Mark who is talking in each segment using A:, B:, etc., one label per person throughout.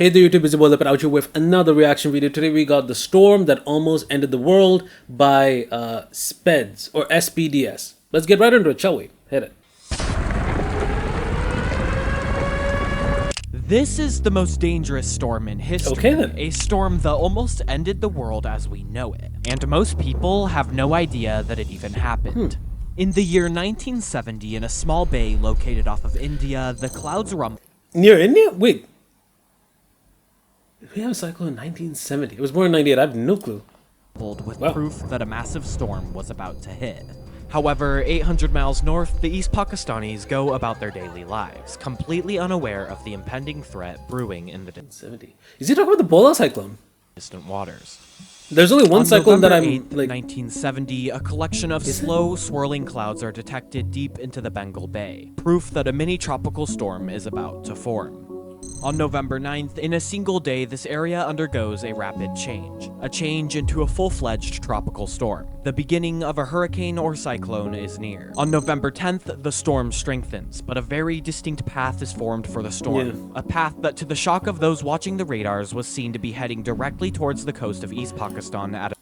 A: Hey there YouTube, it's Bhola out here with another reaction video. Today we got the storm that almost ended the world by Spds or SPDS. Let's get right into it, shall we? Hit it.
B: This is the most dangerous storm in history.
A: Okay then.
B: A storm that almost ended the world as we know it. And most people have no idea that it even happened. In the year 1970, in a small bay located off of India, the clouds rumbled.
A: Near India? Wait. We have a cyclone in 1970. It was born in 98. I have no clue.
B: With proof that a massive storm was about to hit. However, 800 miles north, the East Pakistanis go about their daily lives, completely unaware of the impending threat brewing in the
A: 70. Is he talking about the Bhola cyclone?
B: Distant waters.
A: There's only one cyclone that I'm
B: 8th,
A: like
B: 1970, a collection of slow, swirling clouds are detected deep into the Bengal Bay, proof that a mini tropical storm is about to form. On November 9th, in a single day, this area undergoes a rapid change. A change into a full-fledged tropical storm. The beginning of a hurricane or cyclone is near. On November 10th, the storm strengthens, but a very distinct path is formed for the storm. A path that, to the shock of those watching the radars, was seen to be heading directly towards the coast of East Pakistan at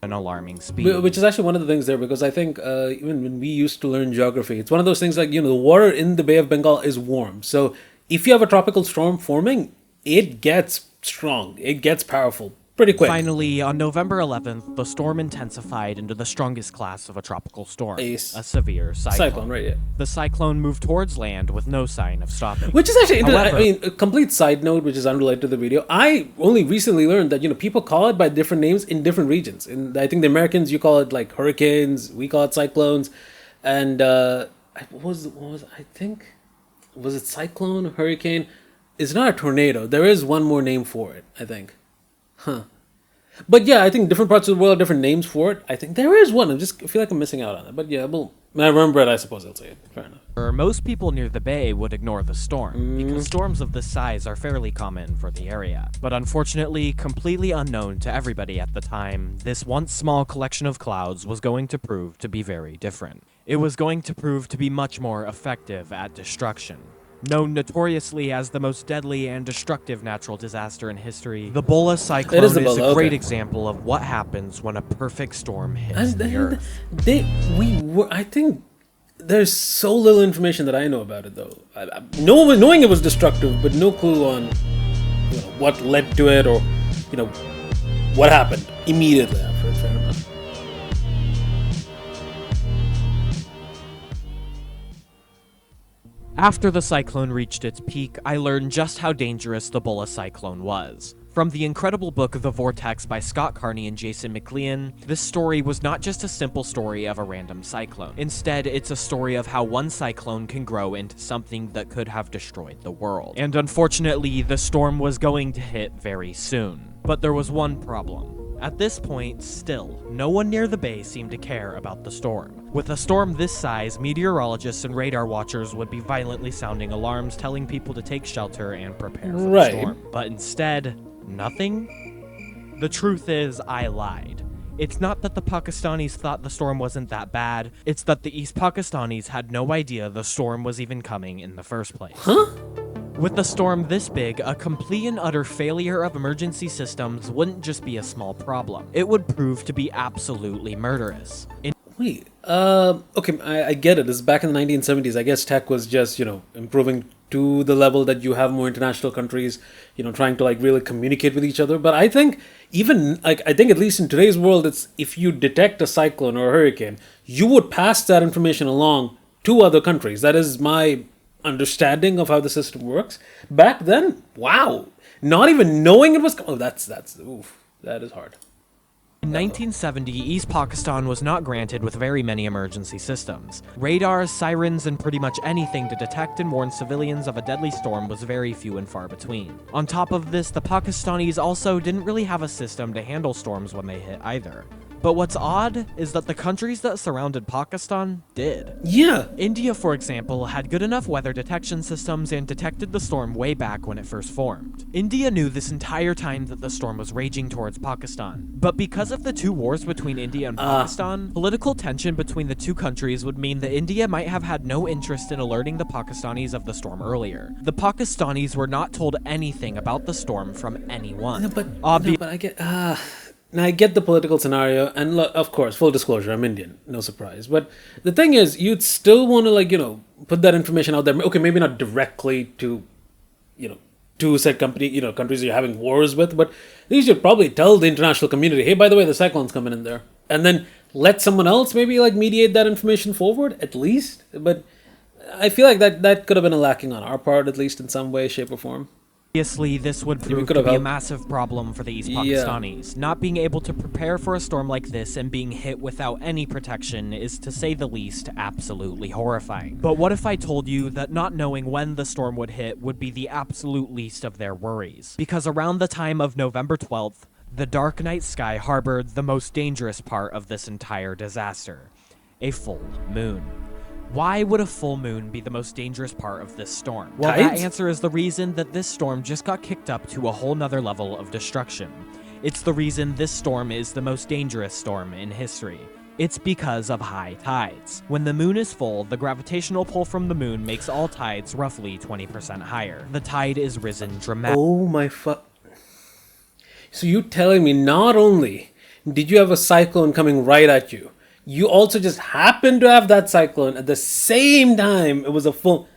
B: an alarming speed.
A: Which is actually one of the things there, because I think even when we used to learn geography, it's one of those things like, the water in the Bay of Bengal is warm. So if you have a tropical storm forming, it gets strong. It gets powerful pretty quick.
B: Finally, on November 11th, the storm intensified into the strongest class of a tropical storm, a severe cyclone.
A: Right, yeah.
B: The cyclone moved towards land with no sign of stopping.
A: Which is actually interesting.
B: However,
A: I mean, a complete side note, which is unrelated to the video. I only recently learned that, people call it by different names in different regions. And I think the Americans, you call it like hurricanes, we call it cyclones. And was it cyclone, hurricane? It's not a tornado. There is one more name for it, I think. But yeah, I think different parts of the world have different names for it. I think there is one. I feel like I'm missing out on it. But yeah, when I remember it, I suppose I'll say it. Fair enough.
B: Most people near the bay would ignore the storm, because storms of this size are fairly common for the area. But unfortunately, completely unknown to everybody at the time, this once small collection of clouds was going to prove to be very different. It was going to prove to be much more effective at destruction. Known notoriously as the most deadly and destructive natural disaster in history, the Bhola cyclone is a great example of what happens when a perfect storm hits the earth.
A: I think there's so little information that I know about it, though. Knowing it was destructive, but no clue on what led to it or what happened immediately after it. Fair enough.
B: After the cyclone reached its peak, I learned just how dangerous the Bhola cyclone was. From the incredible book The Vortex by Scott Carney and Jason McLean, this story was not just a simple story of a random cyclone. Instead, it's a story of how one cyclone can grow into something that could have destroyed the world. And unfortunately, the storm was going to hit very soon. But there was one problem. At this point, still, no one near the bay seemed to care about the storm. With a storm this size, meteorologists and radar watchers would be violently sounding alarms telling people to take shelter and prepare for the storm. But instead, nothing? The truth is, I lied. It's not that the Pakistanis thought the storm wasn't that bad, it's that the East Pakistanis had no idea the storm was even coming in the first place. With a storm this big, a complete and utter failure of emergency systems wouldn't just be a small problem. It would prove to be absolutely murderous.
A: Okay, I get it. This is back in the 1970s. I guess tech was just, improving to the level that you have more international countries, trying to really communicate with each other. But I think I think at least in today's world, it's if you detect a cyclone or a hurricane, you would pass that information along to other countries. That is my understanding of how the system works. Back then, wow, not even knowing it was that is hard.
B: In 1970, East Pakistan was not granted with very many emergency systems. Radars, sirens, and pretty much anything to detect and warn civilians of a deadly storm was very few and far between. On top of this, the Pakistanis also didn't really have a system to handle storms when they hit either. But what's odd is that the countries that surrounded Pakistan did.
A: Yeah.
B: India, for example, had good enough weather detection systems and detected the storm way back when it first formed. India knew this entire time that the storm was raging towards Pakistan. But because of the two wars between India and Pakistan, political tension between the two countries would mean that India might have had no interest in alerting the Pakistanis of the storm earlier. The Pakistanis were not told anything about the storm from anyone.
A: No, but I get now I get the political scenario, and of course, full disclosure, I'm Indian, no surprise. But the thing is, you'd still want to put that information out there. Okay, maybe not directly to to said countries you're having wars with, but at least you'd probably tell the international community, hey, by the way, the cyclone's coming in there, and then let someone else maybe mediate that information forward at least. But I feel like that could have been a lacking on our part, at least in some way, shape, or form.
B: Obviously, this would prove to be a massive problem for the East Pakistanis. Not being able to prepare for a storm like this and being hit without any protection is, to say the least, absolutely horrifying. But what if I told you that not knowing when the storm would hit would be the absolute least of their worries? Because around the time of November 12th, the dark night sky harbored the most dangerous part of this entire disaster: a full moon. Why would a full moon be the most dangerous part of this storm? Well, that answer is the reason that this storm just got kicked up to a whole nother level of destruction. It's the reason this storm is the most dangerous storm in history. It's because of high tides. When the moon is full, the gravitational pull from the moon makes all tides roughly 20% higher. The tide is risen dramatically.
A: Oh my fuck. So you're telling me not only did you have a cyclone coming right at you, you also just happened to have that cyclone at the same time it was a full...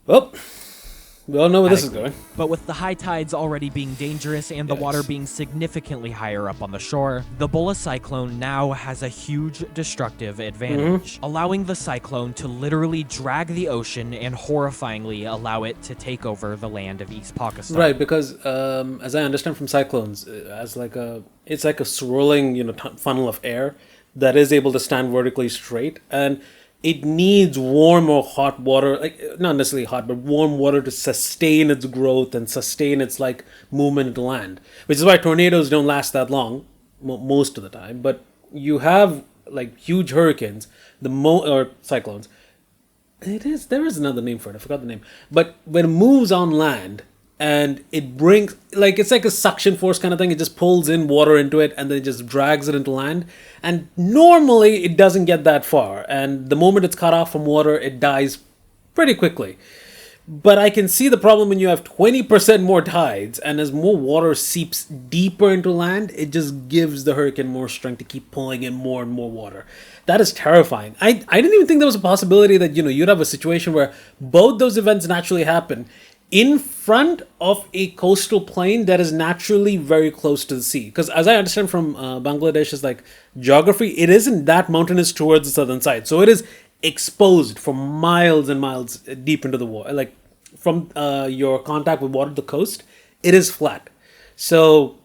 A: Well, we all know where this is going.
B: But with the high tides already being dangerous and the water being significantly higher up on the shore, the Bhola cyclone now has a huge destructive advantage, allowing the cyclone to literally drag the ocean and horrifyingly allow it to take over the land of East Pakistan.
A: Right, because as I understand from cyclones, it's like a swirling funnel of air that is able to stand vertically straight, and it needs warm or hot water, not necessarily hot, but warm water to sustain its growth and sustain its movement into land. Which is why tornadoes don't last that long most of the time. But you have huge hurricanes, or cyclones. There is another name for it. I forgot the name. But when it moves on land and it brings it's like a suction force kind of thing. It just pulls in water into it and then it just drags it into land. And normally it doesn't get that far. And the moment it's cut off from water, it dies pretty quickly. But I can see the problem when you have 20% more tides, and as more water seeps deeper into land, it just gives the hurricane more strength to keep pulling in more and more water. That is terrifying. I didn't even think there was a possibility that you'd have a situation where both those events naturally happen in front of a coastal plain that is naturally very close to the sea. Because as I understand from Bangladesh's geography, it isn't that mountainous towards the southern side. So it is exposed for miles and miles deep into the water. From your contact with water to the coast, it is flat. So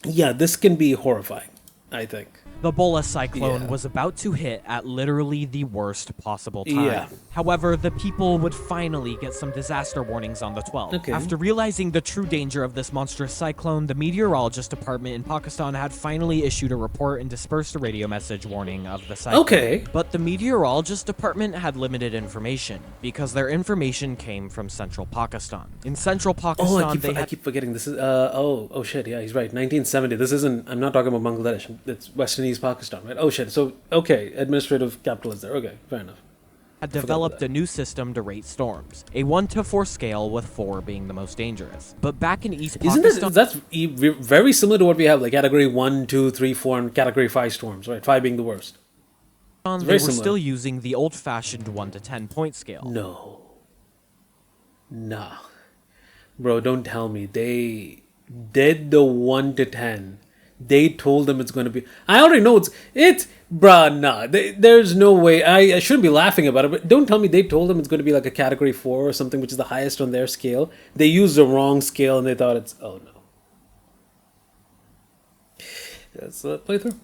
A: yeah, this can be horrifying, I think.
B: The Bhola cyclone was about to hit at literally the worst possible time.
A: Yeah.
B: However, the people would finally get some disaster warnings on the 12th.
A: Okay.
B: After realizing the true danger of this monstrous cyclone, the meteorologist department in Pakistan had finally issued a report and dispersed a radio message warning of the cyclone.
A: Okay.
B: But the meteorologist department had limited information because their information came from central Pakistan. In central Pakistan,
A: I keep forgetting. This is oh shit, yeah, he's right. 1970. This isn't. I'm not talking about Bangladesh. It's Western East Pakistan, right? Oh shit. So okay, administrative capital is there. Okay, fair enough.
B: Had developed a new system to rate storms, a 1 to 4 scale, with 4 being the most dangerous. But back in East Pakistan,
A: that's very similar to what we have, category 1, 2, 3, 4, and category 5 storms, right? 5 being the worst.
B: They were still using the old-fashioned 1 to 10 point scale.
A: No. Nah. Bro, don't tell me. They did the 1 to 10. They told them it's going to be... I already know it's bruh, nah. There's no way. I shouldn't be laughing about it, but don't tell me they told them it's going to be a category 4 or something, which is the highest on their scale. They used the wrong scale and they thought it's... Oh, no. Let's play through.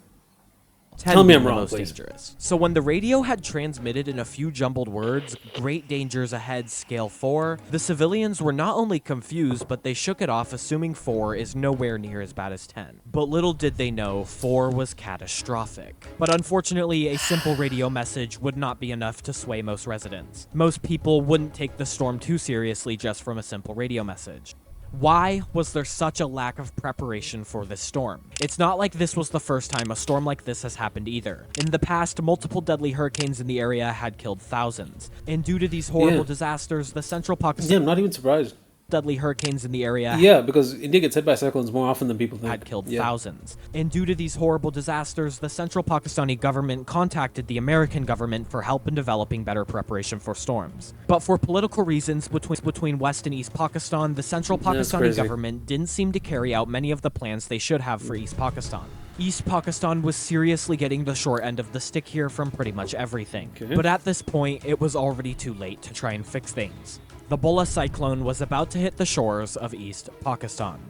B: 10
A: Tell me
B: being
A: I'm
B: the
A: wrong,
B: most
A: please.
B: dangerous. So when the radio had transmitted in a few jumbled words, "Great dangers ahead, scale 4," the civilians were not only confused, but they shook it off, assuming 4 is nowhere near as bad as 10. But little did they know, 4 was catastrophic. But unfortunately, a simple radio message would not be enough to sway most residents. Most people wouldn't take the storm too seriously just from a simple radio message. Why was there such a lack of preparation for this storm? It's not like this was the first time a storm like this has happened either. In the past, multiple deadly hurricanes in the area had killed thousands. And due to these horrible disasters, the central Pakistan
A: Yeah, I'm not even surprised.
B: deadly hurricanes in the area
A: Yeah, because India gets hit by cyclones more often than people think.
B: had killed
A: Yeah.
B: thousands. And due to these horrible disasters, the central Pakistani government contacted the American government for help in developing better preparation for storms. But for political reasons between West and East Pakistan, the central Pakistani
A: crazy.
B: government didn't seem to carry out many of the plans they should have for East Pakistan. East Pakistan was seriously getting the short end of the stick here from pretty much everything.
A: Okay.
B: But at this point, it was already too late to try and fix things. The Bhola cyclone was about to hit the shores of East Pakistan.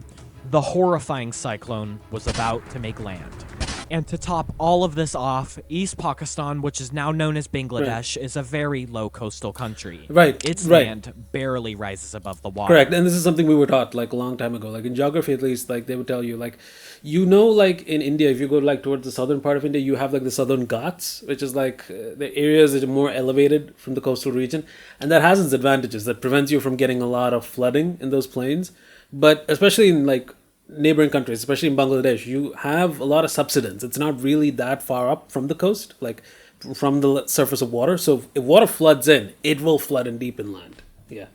B: The horrifying cyclone was about to make land. And to top all of this off, East Pakistan, which is now known as Bangladesh, is a very low coastal country.
A: Right,
B: Its
A: right.
B: land barely rises above the water.
A: Correct, and this is something we were taught like a long time ago. Like in geography, at least, like they would tell you, like like in India, if you go like towards the southern part of India, you have like the southern Ghats, which is like the areas that are more elevated from the coastal region, and that has its advantages. That prevents you from getting a lot of flooding in those plains. But especially in like neighboring countries, especially in Bangladesh, you have a lot of subsidence. It's not really that far up from the coast, like from the surface of water. So if water floods in, it will flood in deep inland. Yeah.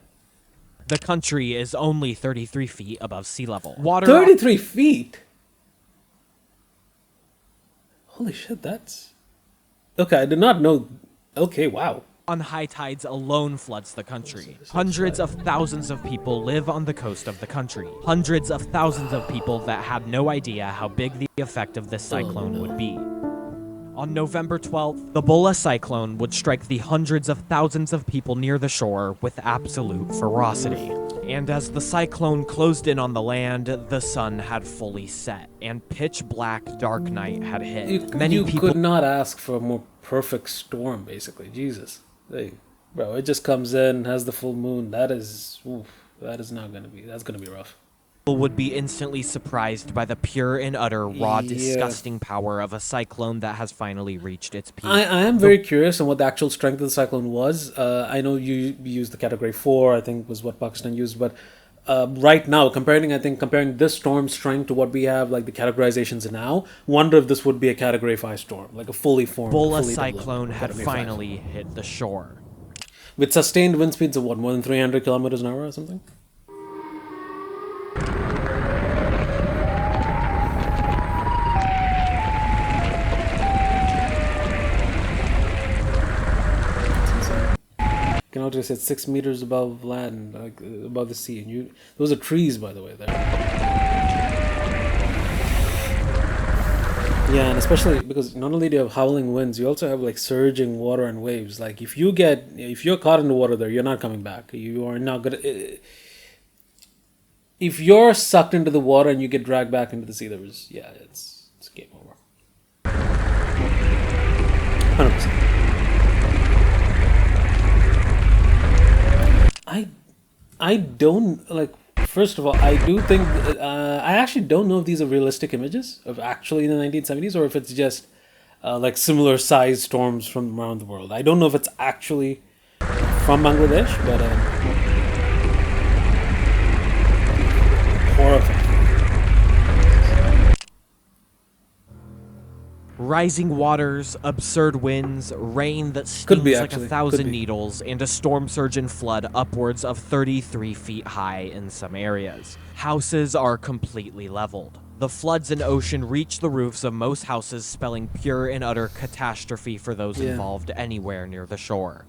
B: The country is only 33 feet above sea level. Water
A: 33 feet? Holy shit, that's... Okay, I did not know... Okay, wow.
B: on high tides alone floods the country. Hundreds of thousands of people live on the coast of the country. Hundreds of thousands of people that had no idea how big the effect of this cyclone would be. On November 12th, the Bhola cyclone would strike the hundreds of thousands of people near the shore with absolute ferocity. And as the cyclone closed in on the land, the sun had fully set, and pitch black dark night had hit.
A: You could not ask for a more perfect storm, basically. Jesus. Hey, bro, it just comes in, has the full moon. That is not going to be, that's going to be rough.
B: Would be instantly surprised by the pure and utter raw, disgusting power of a cyclone that has finally reached its peak.
A: I am very curious on what the actual strength of the cyclone was. I know you used the category 4, I think was what Pakistan used, but right now, comparing this storm strength to what we have, like the categorizations now, wonder if this would be a category 5 storm, like a fully formed,
B: Bhola
A: fully
B: cyclone had
A: Category 5.
B: finally hit the shore.
A: With sustained wind speeds of what, more than 300 kilometers an hour or something? You can notice it's 6 meters above land, like above the sea. And those are trees, by the way, there. Yeah, and especially because not only do you have howling winds, you also have like surging water and waves. Like if you're caught in the water there, you're not coming back. You are not gonna. If you're sucked into the water and you get dragged back into the sea, it's game over. 100%. I don't like. First of all, I do think I actually don't know if these are realistic images of actually in the 1970s or if it's just like similar sized storms from around the world. I don't know if it's actually from Bangladesh, but horrifying.
B: Rising waters, absurd winds, rain that
A: Could be,
B: stings like
A: actually.
B: a thousand
A: Could be.
B: needles, and a storm surge and flood upwards of 33 feet high in some areas. Houses are completely leveled. The floods and ocean reach the roofs of most houses, spelling pure and utter catastrophe for those involved anywhere near the shore.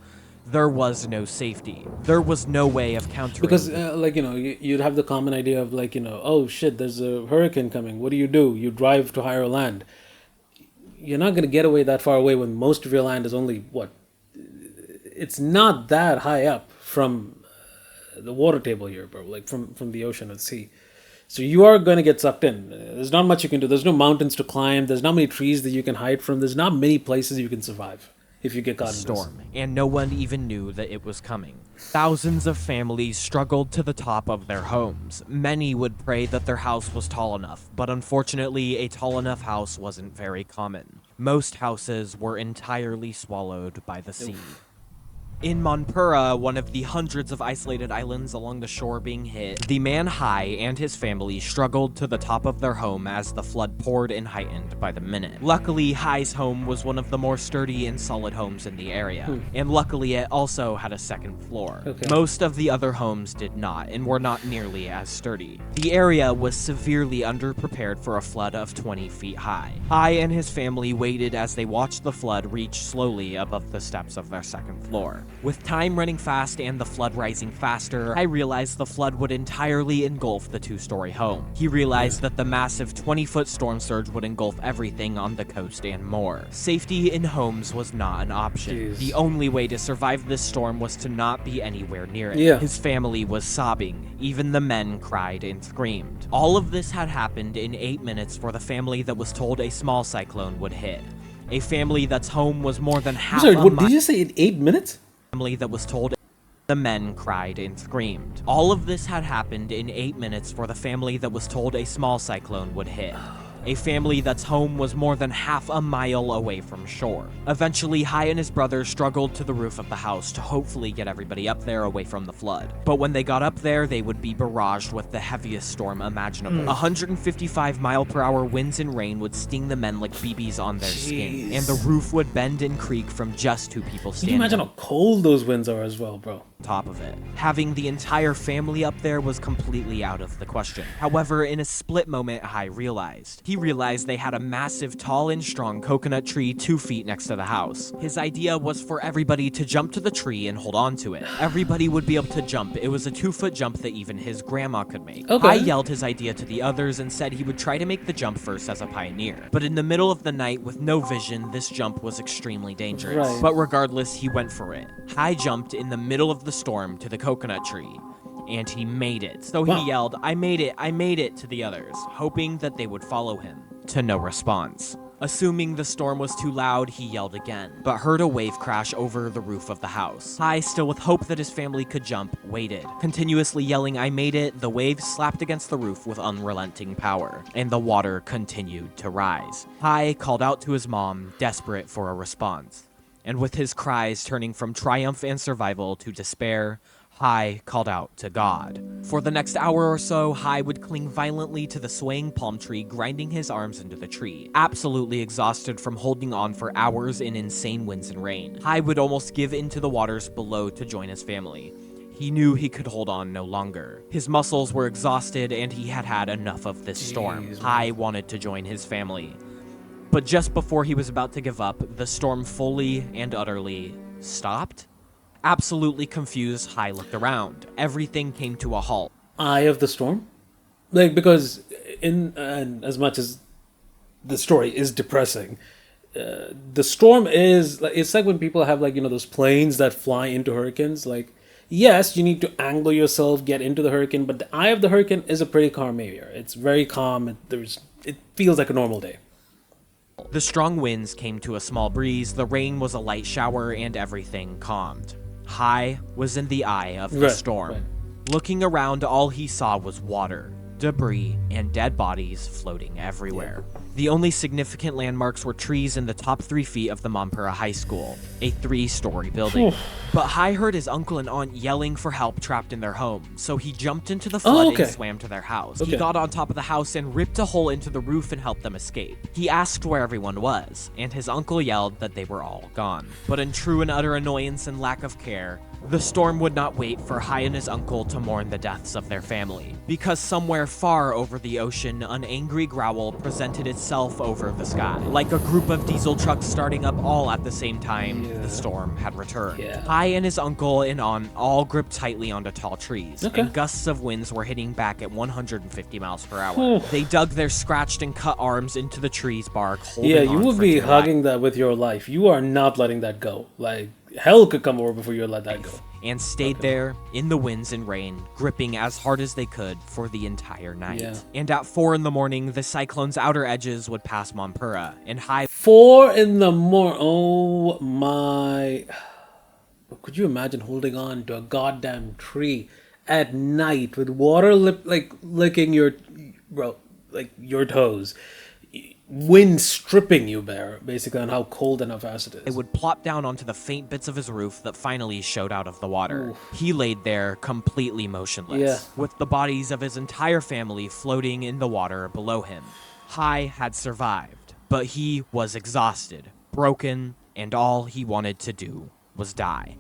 B: There was no safety. There was no way of countering.
A: Because, you'd have the common idea of oh shit, there's a hurricane coming. What do? You drive to higher land. You're not going to get away that far away when most of your land is only, it's not that high up from the water table here, bro, like from the ocean or the sea. So you are going to get sucked in. There's not much you can do. There's no mountains to climb. There's not many trees that you can hide from. There's not many places you can survive if you get caught in this.
B: Storm, and no one even knew that it was coming. Thousands of families struggled to the top of their homes. Many would pray that their house was tall enough, but unfortunately, a tall enough house wasn't very common. Most houses were entirely swallowed by the sea. In Manpura, one of the hundreds of isolated islands along the shore being hit, the man Hai and his family struggled to the top of their home as the flood poured and heightened by the minute. Luckily, Hai's home was one of the more sturdy and solid homes in the area, and luckily it also had a second floor. Most of the other homes did not, and were not nearly as sturdy. The area was severely underprepared for a flood of 20 feet high. Hai and his family waited as they watched the flood reach slowly above the steps of their second floor. With time running fast and the flood rising faster, I realized the flood would entirely engulf the two-story home. He realized that the massive 20-foot storm surge would engulf everything on the coast and more. Safety in homes was not an option. The only way to survive this storm was to not be anywhere near it. His family was sobbing. Even the men cried and screamed. All of this had happened in 8 minutes for the family that was told a small cyclone would hit. A family that's home was more than half a mile.
A: Did you say in 8 minutes?
B: Family that was told. The men cried and screamed. All of this had happened in 8 minutes for the family that was told a small cyclone would hit. A family that's home was more than half a mile away from shore. Eventually, Hai and his brother struggled to the roof of the house to hopefully get everybody up there away from the flood. But when they got up there, they would be barraged with the heaviest storm imaginable. 155-mile-per-hour winds and rain would sting the men like BBs on their skin, and the roof would bend and creak from just two people standing.
A: Can you imagine how cold those winds are as well, bro?
B: Top of it. Having the entire family up there was completely out of the question. However, in a split moment, Hai realized. He realized they had a massive, tall and strong coconut tree 2 feet next to the house. His idea was for everybody to jump to the tree and hold on to it. Everybody would be able to jump. It was a 2-foot jump that even his grandma could make. Hai yelled his idea to the others and said he would try to make the jump first as a pioneer. But in the middle of the night with no vision, this jump was extremely dangerous. But regardless, he went for it. Hai jumped in the middle of the storm to the coconut tree, and he made it. So he yelled, I made it to the others, hoping that they would follow him. To no response. Assuming the storm was too loud, he yelled again, but heard a wave crash over the roof of the house. Hai, still with hope that his family could jump, waited. Continuously yelling, I made it, the waves slapped against the roof with unrelenting power, and the water continued to rise. Hai called out to his mom, desperate for a response. And with his cries turning from triumph and survival to despair, Hai called out to God. For the next hour or so, Hai would cling violently to the swaying palm tree, grinding his arms into the tree. Absolutely exhausted from holding on for hours in insane winds and rain, Hai would almost give into the waters below to join his family. He knew he could hold on no longer. His muscles were exhausted and he had had enough of this storm. Hai wanted to join his family. But just before he was about to give up, the storm fully and utterly stopped. Absolutely confused, Hai looked around. Everything came to a halt.
A: Eye of the storm? Like, because and as much as the story is depressing, the storm is, it's like when people have, like, you know, those planes that fly into hurricanes. Like, yes, you need to angle yourself, get into the hurricane, but the eye of the hurricane is a pretty calm area. It's very calm. It feels like a normal day.
B: The strong winds came to a small breeze, the rain was a light shower, and everything calmed. Hai was in the eye of the storm. Looking around, all he saw was water, debris, and dead bodies floating everywhere. The only significant landmarks were trees in the top 3 feet of the Manpura High School, a 3-story building. But Hai heard his uncle and aunt yelling for help trapped in their home, so he jumped into the flood and swam to their house. He got on top of the house and ripped a hole into the roof and helped them escape. He asked where everyone was, and his uncle yelled that they were all gone. But in true and utter annoyance and lack of care, the storm would not wait for Hai and his uncle to mourn the deaths of their family, because somewhere far over the ocean, an angry growl presented itself over the sky. Like a group of diesel trucks starting up all at the same time, the storm had returned. Hai and his uncle and aunt all gripped tightly onto tall trees, and gusts of winds were hitting back at 150 miles per hour. They dug their scratched and cut arms into the tree's bark, holding on
A: you would
B: for
A: be
B: dear
A: hugging
B: life.
A: that with your life. You are not letting that go. Like, hell could come over before you let that go.
B: And stayed there in the winds and rain, gripping as hard as they could for the entire night.
A: Yeah.
B: And at 4 in the morning, the cyclone's outer edges would pass Monpura, and high
A: 4 in the morning. Oh my. Could you imagine holding on to a goddamn tree at night with water licking your, your toes? Wind stripping you bare, basically, on how cold and how fast it is.
B: It would plop down onto the faint bits of his roof that finally showed out of the water. He laid there completely motionless, with the bodies of his entire family floating in the water below him. Hai had survived, but he was exhausted, broken, and all he wanted to do was die.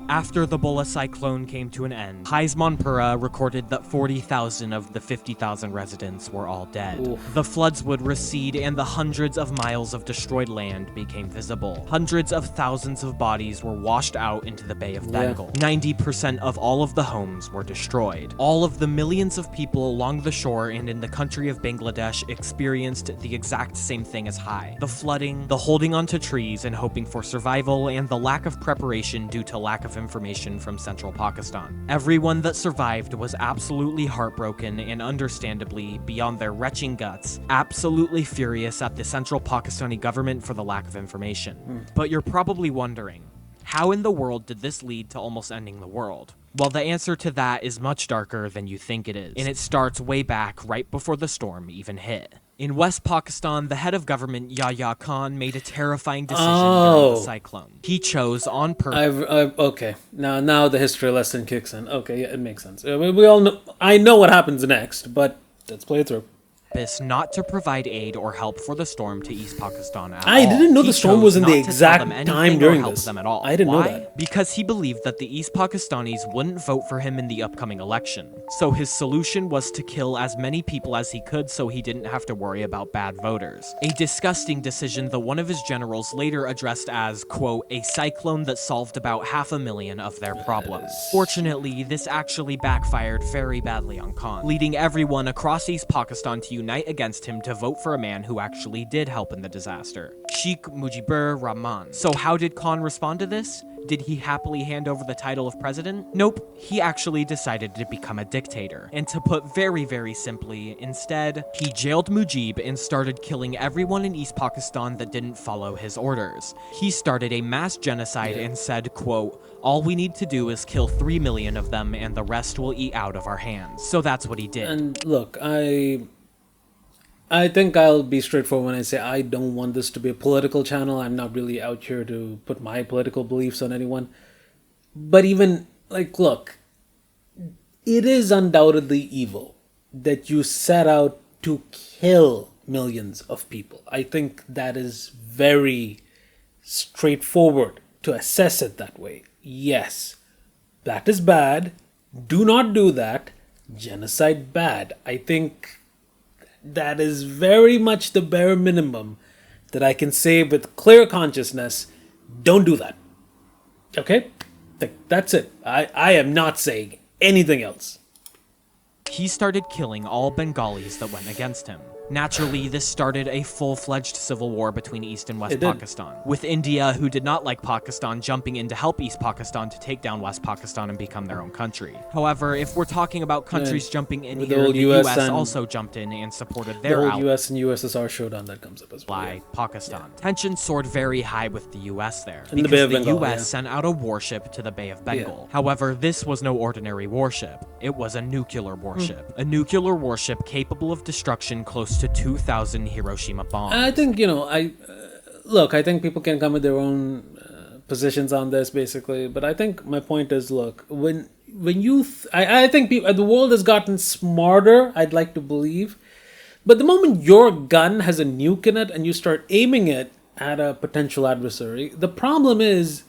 B: After the Bhola cyclone came to an end, Hai's Monpura recorded that 40,000 of the 50,000 residents were all dead.
A: Oof.
B: The floods would recede and the hundreds of miles of destroyed land became visible. Hundreds of thousands of bodies were washed out into the Bay of Bengal. 90% of all of the homes were destroyed. All of the millions of people along the shore and in the country of Bangladesh experienced the exact same thing as Hai. The flooding, the holding onto trees and hoping for survival, and the lack of preparation due to lack of information from central Pakistan. Everyone that survived was absolutely heartbroken and understandably, beyond their retching guts, absolutely furious at the central Pakistani government for the lack of information. But you're probably wondering, how in the world did this lead to almost ending the world? Well, the answer to that is much darker than you think it is, and it starts way back right before the storm even hit. In West Pakistan, the head of government, Yahya Khan, made a terrifying decision during the cyclone. He chose on purpose.
A: Okay. Now the history lesson kicks in. Okay, yeah, it makes sense. We all know. I know what happens next, but let's play it through.
B: Not to provide aid or help for the storm to East Pakistan at all.
A: I didn't know the storm was in the exact time during this.
B: Them at all.
A: I didn't know
B: Why?
A: that.
B: Because he believed that the East Pakistanis wouldn't vote for him in the upcoming election. So his solution was to kill as many people as he could so he didn't have to worry about bad voters. A disgusting decision that one of his generals later addressed as, quote, a cyclone that solved about 500,000 of their problems. Fortunately, this actually backfired very badly on Khan, leading everyone across East Pakistan to unite against him to vote for a man who actually did help in the disaster, Sheikh Mujibur Rahman. So how did Khan respond to this? Did he happily hand over the title of president? Nope, he actually decided to become a dictator. And to put very, very simply, instead, he jailed Mujib and started killing everyone in East Pakistan that didn't follow his orders. He started a mass genocide and said, quote, all we need to do is kill 3 million of them and the rest will eat out of our hands. So that's what he did.
A: And look, I think I'll be straightforward when I say I don't want this to be a political channel. I'm not really out here to put my political beliefs on anyone. But even, look, it is undoubtedly evil that you set out to kill millions of people. I think that is very straightforward to assess it that way. Yes, that is bad. Do not do that. Genocide bad. I think that is very much the bare minimum that I can say with clear consciousness. Don't do that. Okay? That's it. I am not saying anything else.
B: He started killing all Bengalis that went against him. Naturally, this started a full-fledged civil war between East and West Pakistan, with India, who did not like Pakistan, jumping in to help East Pakistan to take down West Pakistan and become their own country. However, if we're talking about countries jumping in here, the US also jumped in and supported their
A: the whole US and USSR showdown that comes up as well.
B: Pakistan. Tension soared very high with the US there,
A: in because
B: the US sent out a warship to the Bay of Bengal. However, this was no ordinary warship. It was a nuclear warship. A nuclear warship capable of destruction close to 2,000 Hiroshima bombs.
A: I think, I think people can come with their own positions on this, basically. But I think my point is, look, when you... I think the world has gotten smarter, I'd like to believe. But the moment your gun has a nuke in it and you start aiming it at a potential adversary, the problem is...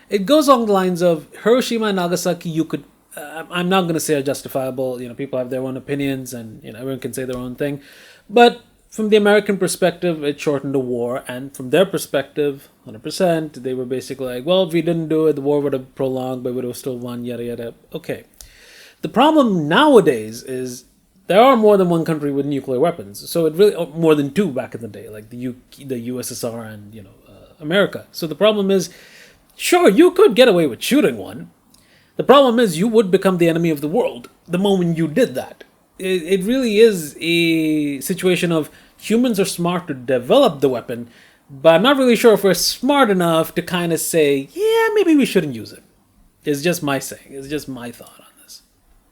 A: It goes along the lines of Hiroshima and Nagasaki, you could... I'm not going to say are justifiable. People have their own opinions and everyone can say their own thing. But from the American perspective, it shortened the war. And from their perspective, 100%, they were basically like, well, if we didn't do it, the war would have prolonged, but we would have still won, yada, yada. Okay. The problem nowadays is there are more than one country with nuclear weapons. So it really more than two back in the day, like the USSR and America. So the problem is, sure, you could get away with shooting one. The problem is you would become the enemy of the world the moment you did that. It really is a situation of humans are smart to develop the weapon, but I'm not really sure if we're smart enough to kind of say, yeah, maybe we shouldn't use it. It's just my saying. It's just my thought on this.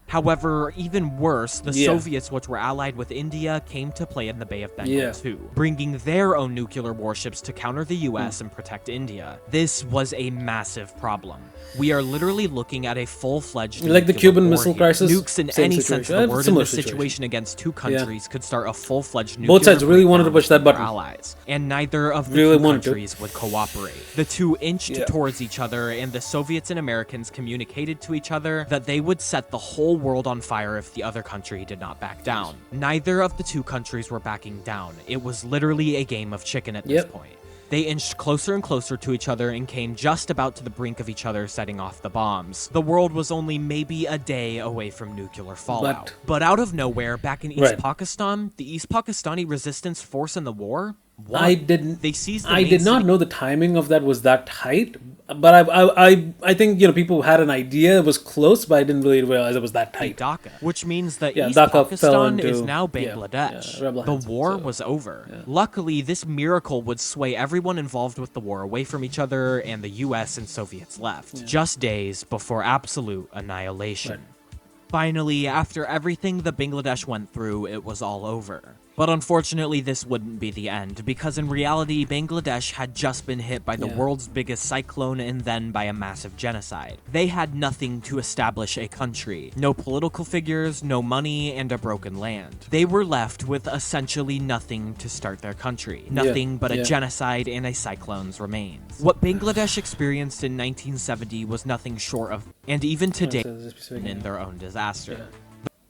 B: However, even worse, the
A: Yeah.
B: Soviets, which were allied with India, came to play in the Bay of Bengal
A: Yeah.
B: too, bringing their own nuclear warships to counter the US and protect India. This was a massive problem. We are literally looking at a full-fledged
A: Like the
B: nuclear
A: Cuban
B: war
A: Missile
B: here.
A: Crisis,
B: Nukes in
A: same
B: any sense
A: situation.
B: of the word in
A: Similar
B: this situation against two countries could start a full-fledged nuclear
A: Both sides really wanted to
B: breakdown
A: push that
B: between their
A: button.
B: allies, and neither of the
A: Really
B: two
A: wanted to.
B: countries would cooperate. The two inched
A: Yeah.
B: towards each other, and the Soviets and Americans communicated to each other that they would set the whole world on fire if the other country did not back down. Neither of the two countries were backing down. It was literally a game of chicken at this
A: Yep.
B: point. They inched closer and closer to each other and came just about to the brink of each other, setting off the bombs. The world was only maybe a day away from nuclear fallout. But out of nowhere, back in East
A: Right.
B: Pakistan, the East Pakistani resistance force in the war won.
A: I didn't.
B: They seized the
A: I
B: main
A: did not
B: city-
A: know the timing of that was that tight, but I think people had an idea it was close, but I didn't really realize it was that tight.
B: Dhaka, which means that
A: Yeah,
B: East
A: Dhaka fell
B: Pakistan is
A: into-
B: now
A: yeah,
B: Bangladesh.
A: rebel
B: The
A: hands,
B: war
A: so-
B: was over. Luckily, this miracle would sway everyone involved with the war away from each other, and the US and Soviets left, just days before absolute annihilation.
A: Right.
B: Finally, after everything the Bangladesh went through, it was all over. But unfortunately, this wouldn't be the end, because in reality, Bangladesh had just been hit by the
A: Yeah.
B: world's biggest cyclone and then by a massive genocide. They had nothing to establish a country. No political figures, no money, and a broken land. They were left with essentially nothing to start their country. Nothing but a
A: yeah.
B: genocide and a cyclone's remains. What Bangladesh experienced in 1970 was nothing short of, and even today,
A: So this specific-
B: in their own disaster.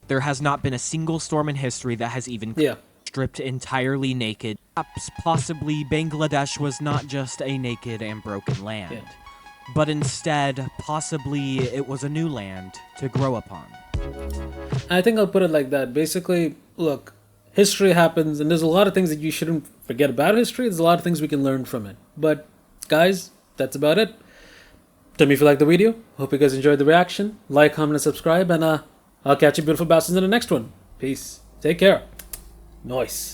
B: There has not been a single storm in history that has even
A: Yeah.
B: stripped entirely naked. Perhaps, possibly, Bangladesh was not just a naked and broken land,
A: Yeah.
B: but instead, possibly, it was a new land to grow upon.
A: I think I'll put it like that. Basically, look, history happens, and there's a lot of things that you shouldn't forget about history. There's a lot of things we can learn from it. But, guys, that's about it. Tell me if you liked the video. Hope you guys enjoyed the reaction. Like, comment, and subscribe, and I'll catch you beautiful bastards in the next one. Peace. Take care. Nice.